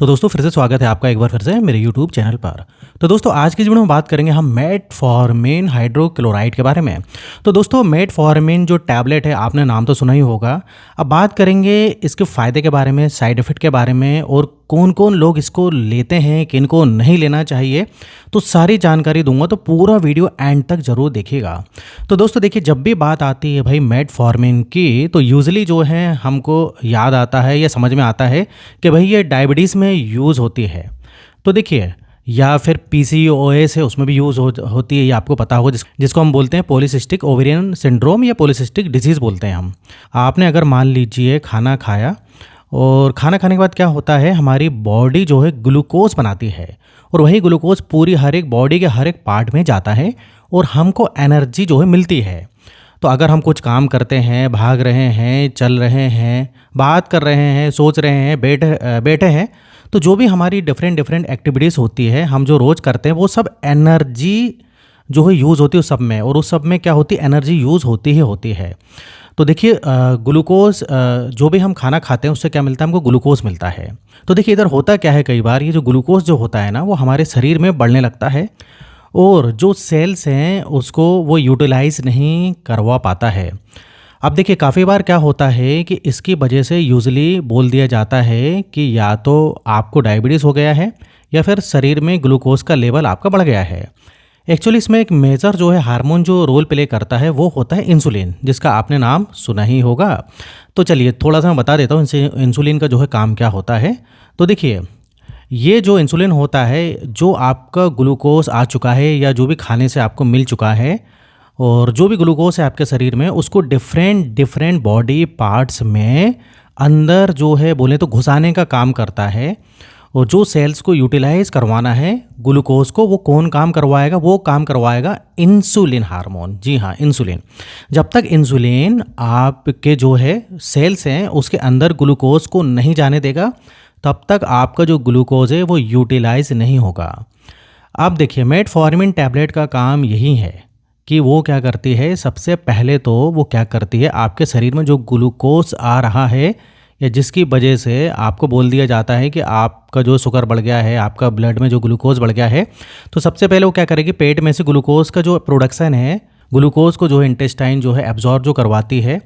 तो दोस्तों फिर से स्वागत है आपका एक बार फिर से मेरे यूट्यूब चैनल पर। तो दोस्तों आज की इस वीडियो में बात करेंगे हम मेटफॉर्मिन हाइड्रोक्लोराइड के बारे में। तो दोस्तों मेटफॉर्मिन जो टैबलेट है आपने नाम तो सुना ही होगा। अब बात करेंगे इसके फ़ायदे के बारे में, साइड इफ़ेक्ट के बारे में और कौन कौन लोग इसको लेते हैं, किन को नहीं लेना चाहिए, तो सारी जानकारी दूंगा। तो पूरा वीडियो एंड तक ज़रूर देखिएगा। तो दोस्तों देखिए, जब भी बात आती है भाई मेटफॉर्मिन की, तो यूजुअली जो है हमको याद आता है या समझ में आता है कि भाई ये डायबिटीज़ में यूज़ होती है। तो देखिए, या फिर पीसीओएस है उसमें भी यूज़ होती है, ये आपको पता होगा, जिसको हम बोलते हैं पॉलीसिस्टिक ओवेरियन सिंड्रोम या पॉलीसिस्टिक डिजीज़ बोलते हैं हम। आपने अगर मान लीजिए खाना खाया और खाना खाने के बाद क्या होता है, हमारी बॉडी जो है ग्लूकोज बनाती है और वही ग्लूकोज पूरी हर एक बॉडी के हर एक पार्ट में जाता है और हमको एनर्जी जो है मिलती है। तो अगर हम कुछ काम करते हैं, भाग रहे हैं, चल रहे हैं, बात कर रहे हैं, सोच रहे हैं, बैठे हैं, तो जो भी हमारी डिफरेंट एक्टिविटीज़ होती है, हम जो रोज़ करते हैं, वो सब एनर्जी जो है यूज़ होती है उस सब में। और उस सब में क्या होती है, एनर्जी यूज़ होती ही होती है। तो देखिए ग्लूकोज, जो भी हम खाना खाते हैं उससे क्या मिलता है, हमको ग्लूकोज मिलता है। तो देखिए इधर होता क्या है, कई बार ये जो ग्लूकोज जो होता है ना, वो हमारे शरीर में बढ़ने लगता है और जो सेल्स हैं उसको वो यूटिलाइज नहीं करवा पाता है। अब देखिए काफ़ी बार क्या होता है कि इसकी वजह से यूजुअली बोल दिया जाता है कि या तो आपको डायबिटीज़ हो गया है या फिर शरीर में ग्लूकोज का लेवल आपका बढ़ गया है। एक्चुअली इसमें एक मेजर जो है हार्मोन जो रोल प्ले करता है वो होता है इंसुलिन, जिसका आपने नाम सुना ही होगा। तो चलिए थोड़ा सा मैं बता देता हूँ इंसुलिन का जो है काम क्या होता है। तो देखिए, ये जो इंसुलिन होता है, जो आपका ग्लूकोज आ चुका है या जो भी खाने से आपको मिल चुका है और जो भी ग्लूकोज है आपके शरीर में, उसको डिफरेंट बॉडी पार्ट्स में अंदर जो है बोले तो घुसाने का काम करता है। और जो सेल्स को यूटिलाइज करवाना है ग्लूकोज को, वो कौन काम करवाएगा, वो काम करवाएगा इंसुलिन हार्मोन। जी हाँ, इंसुलिन। जब तक इंसुलिन आपके जो है सेल्स हैं उसके अंदर ग्लूकोज को नहीं जाने देगा, तब तक आपका जो ग्लूकोज है वो यूटिलाइज नहीं होगा। अब देखिए, मेटफॉर्मिन टैबलेट का काम यही है कि वो क्या करती है, सबसे पहले तो वो क्या करती है, आपके शरीर में जो ग्लूकोज आ रहा है या जिसकी वजह से आपको बोल दिया जाता है कि आपका जो शुगर बढ़ गया है, आपका ब्लड में जो ग्लूकोज बढ़ गया है, तो सबसे पहले वो क्या करेगी, पेट में से ग्लूकोज का जो प्रोडक्शन है, ग्लूकोज को जो है इंटेस्टाइन जो है एब्जॉर्ब जो करवाती है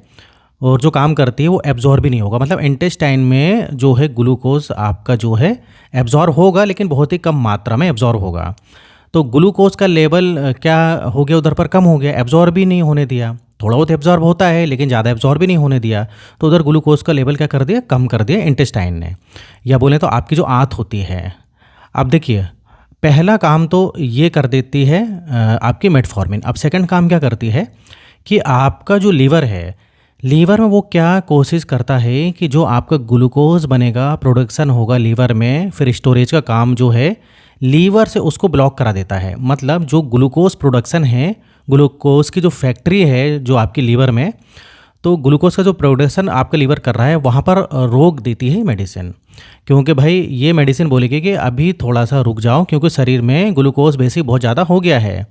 और जो काम करती है वो एब्जॉर्ब भी नहीं होगा। मतलब इंटेस्टाइन में जो है ग्लूकोज आपका जो है एब्जॉर्ब होगा, लेकिन बहुत ही कम मात्रा में एब्जॉर्ब होगा। तो ग्लूकोज का लेवल क्या हो गया, उधर पर कम हो गया, एब्जॉर्ब भी नहीं होने दिया। थोड़ा बहुत एब्जॉर्ब होता है लेकिन ज़्यादा एब्जॉर्ब भी नहीं होने दिया, तो उधर ग्लूकोज का लेवल क्या कर दिया, कम कर दिया इंटेस्टाइन ने, या बोले तो आपकी जो आंत होती है। अब देखिए, पहला काम तो ये कर देती है आपकी मेटफॉर्मिन। अब सेकंड काम क्या करती है कि आपका जो लीवर है, लीवर में वो क्या कोशिश करता है कि जो आपका ग्लूकोज बनेगा, प्रोडक्शन होगा लीवर में, फिर स्टोरेज का काम जो है लीवर से उसको ब्लॉक करा देता है। मतलब जो ग्लूकोज प्रोडक्शन है, ग्लूकोज की जो फैक्ट्री है जो आपकी लीवर में, तो ग्लूकोज का जो प्रोडक्शन आपका लीवर कर रहा है वहाँ पर रोक देती है मेडिसिन। क्योंकि भाई ये मेडिसिन बोलेगी कि अभी थोड़ा सा रुक जाओ, क्योंकि शरीर में ग्लूकोज बेसिक बहुत ज़्यादा हो गया है।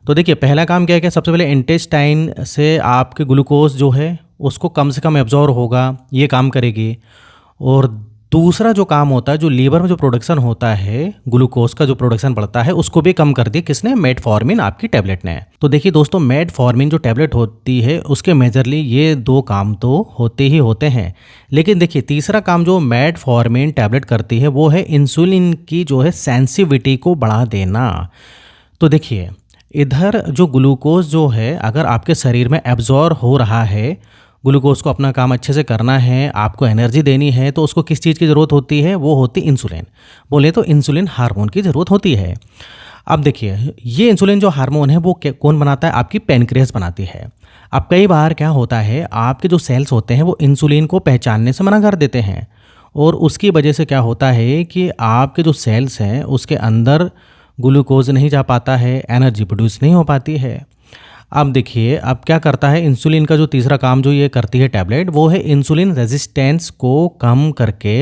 तो देखिए पहला काम क्या है, सबसे पहले इंटेस्टाइन से आपके ग्लूकोज जो है उसको कम से कम एब्जॉर्ब होगा, ये काम करेगी। और दूसरा जो काम होता है, जो लीवर में जो प्रोडक्शन होता है, ग्लूकोज का जो प्रोडक्शन बढ़ता है, उसको भी कम कर दिया किसने, मेटफॉर्मिन आपकी टैबलेट ने। तो देखिए दोस्तों, मेटफॉर्मिन जो टैबलेट होती है उसके मेजरली ये दो काम तो होते ही होते हैं। लेकिन देखिए तीसरा काम जो मेटफॉर्मिन टैबलेट करती है वो है इंसुलिन की जो है सेंसिटिविटी को बढ़ा देना। तो देखिए इधर जो ग्लूकोज जो है, अगर आपके शरीर में एब्जॉर्ब हो रहा है, ग्लूकोज को अपना काम अच्छे से करना है, आपको एनर्जी देनी है, तो उसको किस चीज़ की ज़रूरत होती है, वो होती इंसुलिन। बोले तो इंसुलिन हार्मोन की ज़रूरत होती है। अब देखिए ये इंसुलिन जो हार्मोन है वो कौन बनाता है, आपकी पैनक्रियास बनाती है। अब कई बार क्या होता है, आपके जो सेल्स होते हैं वो इंसुलिन को पहचानने से मना कर देते हैं और उसकी वजह से क्या होता है कि आपके जो सेल्स हैं उसके अंदर ग्लूकोज नहीं जा पाता है, एनर्जी प्रोड्यूस नहीं हो पाती है। अब देखिए अब क्या करता है इंसुलिन का जो तीसरा काम जो ये करती है टैबलेट, वो है इंसुलिन रेजिस्टेंस को कम करके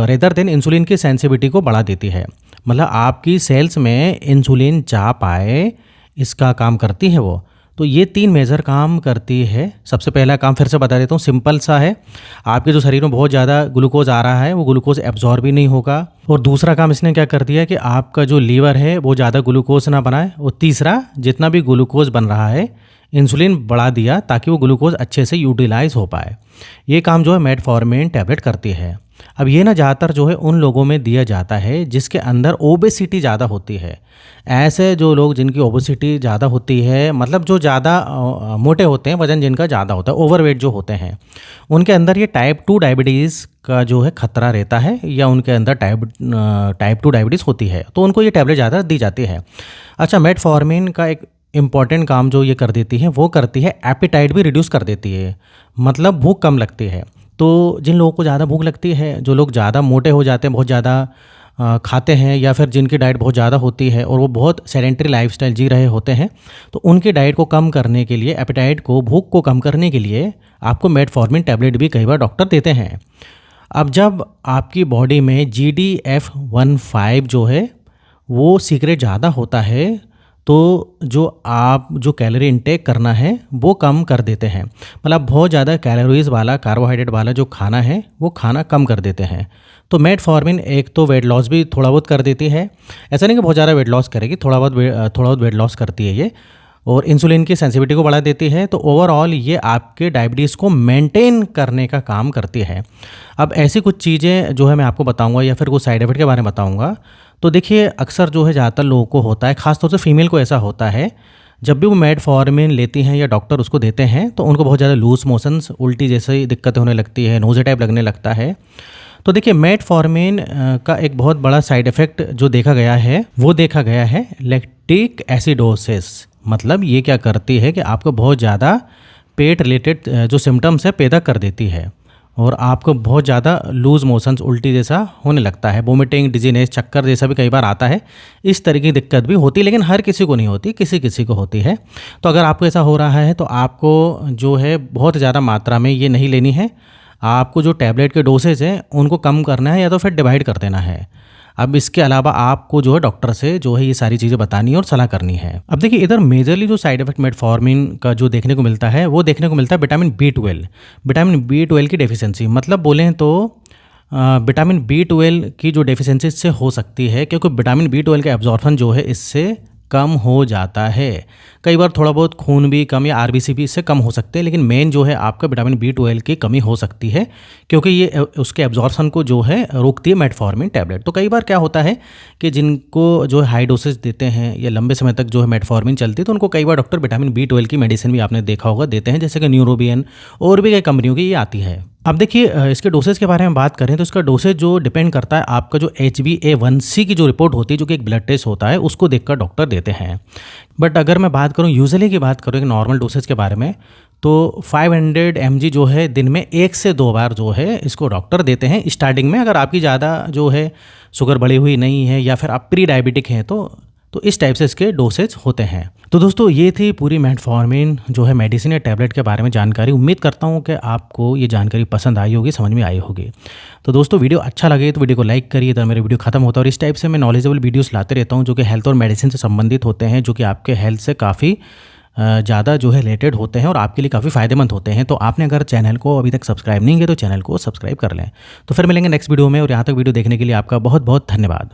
रेदर देन इंसुलिन की सेंसिटिविटी को बढ़ा देती है। मतलब आपकी सेल्स में इंसुलिन जा पाए, इसका काम करती है वो। तो ये 3 मेजर काम करती है। सबसे पहला काम फिर से बता देता हूँ, सिंपल सा है। आपके जो शरीर में बहुत ज़्यादा ग्लूकोज आ रहा है वो ग्लूकोज एब्जॉर्ब ही नहीं होगा। और दूसरा काम इसने क्या कर दिया कि आपका जो लीवर है वो ज़्यादा ग्लूकोज ना बनाए। और तीसरा, जितना भी ग्लूकोज बन रहा है इंसुलिन बढ़ा दिया ताकि वो ग्लूकोज अच्छे से यूटिलाइज हो पाए। ये काम जो है मेटफॉर्मिन टैबलेट करती है। अब ये ना ज़्यादातर जो है उन लोगों में दिया जाता है जिसके अंदर ओबेसिटी ज़्यादा होती है। ऐसे जो लोग जिनकी ओबेसिटी ज़्यादा होती है, मतलब जो ज़्यादा मोटे होते हैं, वज़न जिनका ज़्यादा होता है, ओवरवेट जो होते हैं, उनके अंदर ये टाइप 2 डायबिटीज़ का जो है खतरा रहता है, या उनके अंदर टाइप 2 डायबिटीज़ होती है, तो उनको ये टैबलेट ज़्यादा दी जाती है। अच्छा, मेटफॉर्मिन का एक इम्पॉर्टेंट काम जो ये कर देती है वो करती है एपेटाइट भी रिड्यूस कर देती है, मतलब भूख कम लगती है। तो जिन लोगों को ज़्यादा भूख लगती है, जो लोग ज़्यादा मोटे हो जाते हैं, बहुत ज़्यादा खाते हैं, या फिर जिनकी डाइट बहुत ज़्यादा होती है और वो बहुत सेडेंटरी लाइफस्टाइल जी रहे होते हैं, तो उनकी डाइट को कम करने के लिए, एपेटाइट को, भूख को कम करने के लिए आपको मेटफॉर्मिन टैबलेट भी कई बार डॉक्टर देते हैं। अब जब आपकी बॉडी में GDF15 जो है वो सीक्रेट ज़्यादा होता है, तो जो कैलोरी इंटेक करना है वो कम कर देते हैं। मतलब बहुत ज़्यादा कैलोरीज वाला, कार्बोहाइड्रेट वाला जो खाना है वो खाना कम कर देते हैं। तो मेटफॉर्मिन एक तो वेट लॉस भी थोड़ा बहुत कर देती है। ऐसा नहीं कि बहुत ज़्यादा वेट लॉस करेगी, थोड़ा बहुत वेट लॉस करती है ये। और इंसुलिन की सेंसिटिविटी को बढ़ा देती है। तो ओवरऑल ये आपके डायबिटीज़ को मेंटेन करने का काम करती है। अब ऐसी कुछ चीज़ें जो है मैं आपको बताऊंगा, या फिर कुछ साइड इफेक्ट के बारे में बताऊंगा। तो देखिए, अक्सर जो है ज़्यादातर लोगों को होता है, खासतौर से फीमेल को ऐसा होता है, जब भी वो मेटफॉर्मिन लेती हैं या डॉक्टर उसको देते हैं तो उनको बहुत ज़्यादा लूज मोशंस, उल्टी जैसी दिक्कतें होने लगती है, नोज़े टाइप लगने लगता है। तो देखिए, मेटफॉर्मिन का एक बहुत बड़ा साइड इफ़ेक्ट जो देखा गया है वो देखा गया है लैक्टिक एसिडोसिस। मतलब ये क्या करती है कि आपको बहुत ज़्यादा पेट रिलेटेड जो सिम्टम्स है पैदा कर देती है, और आपको बहुत ज़्यादा लूज़ मोशंस, उल्टी जैसा होने लगता है, वोमिटिंग, डिजीनेस, चक्कर जैसा भी कई बार आता है। इस तरह की दिक्कत भी होती है, लेकिन हर किसी को नहीं होती, किसी किसी को होती है। तो अगर आपको ऐसा हो रहा है तो आपको जो है बहुत ज़्यादा मात्रा में ये नहीं लेनी है। आपको जो टैबलेट के डोसेज हैं उनको कम करना है, या तो फिर डिवाइड कर देना है। अब इसके अलावा आपको जो है डॉक्टर से जो है ये सारी चीज़ें बतानी है और सलाह करनी है। अब देखिए, इधर मेजरली जो साइड इफेक्ट मेटफॉर्मिन का जो देखने को मिलता है वो देखने को मिलता है विटामिन B12। विटामिन B12 की डेफिशिएंसी, मतलब बोलें तो विटामिन B12 की जो डेफिशिएंसी इससे हो सकती है, क्योंकि विटामिन B12 का एब्जॉर्प्शन जो है इससे कम हो जाता है। कई बार थोड़ा बहुत खून भी कम, या RBC भी इससे कम हो सकते हैं, लेकिन मेन जो है आपका विटामिन B12 की कमी हो सकती है, क्योंकि ये उसके एब्जॉर्प्शन को जो है रोकती है मेटफॉर्मिन टैबलेट। तो कई बार क्या होता है कि जिनको जो है हाई डोसेज देते हैं या लंबे समय तक जो है मेटफॉर्मिन चलती है, तो उनको कई बार डॉक्टर विटामिन B12 की मेडिसिन भी आपने देखा होगा देते हैं, जैसे कि न्यूरोबियन और भी कई कंपनियों की ये आती है। अब देखिए, इसके डोसेज के बारे में बात करें तो इसका डोसेज जो डिपेंड करता है आपका जो HbA1c की जो रिपोर्ट होती है, जो कि एक ब्लड टेस्ट होता है, उसको देखकर डॉक्टर देते हैं। बट अगर मैं बात करूं यूजुअली की बात करूं एक नॉर्मल डोसेज के बारे में, तो 500 mg जो है दिन में 1 से 2 बार जो है इसको डॉक्टर देते हैं स्टार्टिंग में। अगर आपकी ज़्यादा जो है शुगर बढ़ी हुई नहीं है, या फिर आप प्री डायबिटिक हैं, तो इस टाइप से इसके डोसेज होते हैं। तो दोस्तों, ये थी पूरी मेटफॉर्मिन जो है मेडिसिन या टैबलेट के बारे में जानकारी। उम्मीद करता हूँ कि आपको ये जानकारी पसंद आई होगी, समझ में आई होगी। तो दोस्तों, वीडियो अच्छा लगे तो वीडियो को लाइक करिए। तो मेरे वीडियो खत्म होता है, और इस टाइप से मैं नॉलेजेबल वीडियोस लाते रहता हूँ जो कि हेल्थ और मेडिसिन से संबंधित होते हैं, जो कि आपके हेल्थ से काफ़ी ज़्यादा जो है रिलेटेड होते हैं और आपके लिए काफ़ी फ़ायदेमंद होते हैं। तो आपने अगर चैनल को अभी तक सब्सक्राइब नहीं किया तो चैनल को सब्सक्राइब कर लें। तो फिर मिलेंगे नेक्स्ट वीडियो में, और यहाँ तक वीडियो देखने के लिए आपका बहुत बहुत धन्यवाद।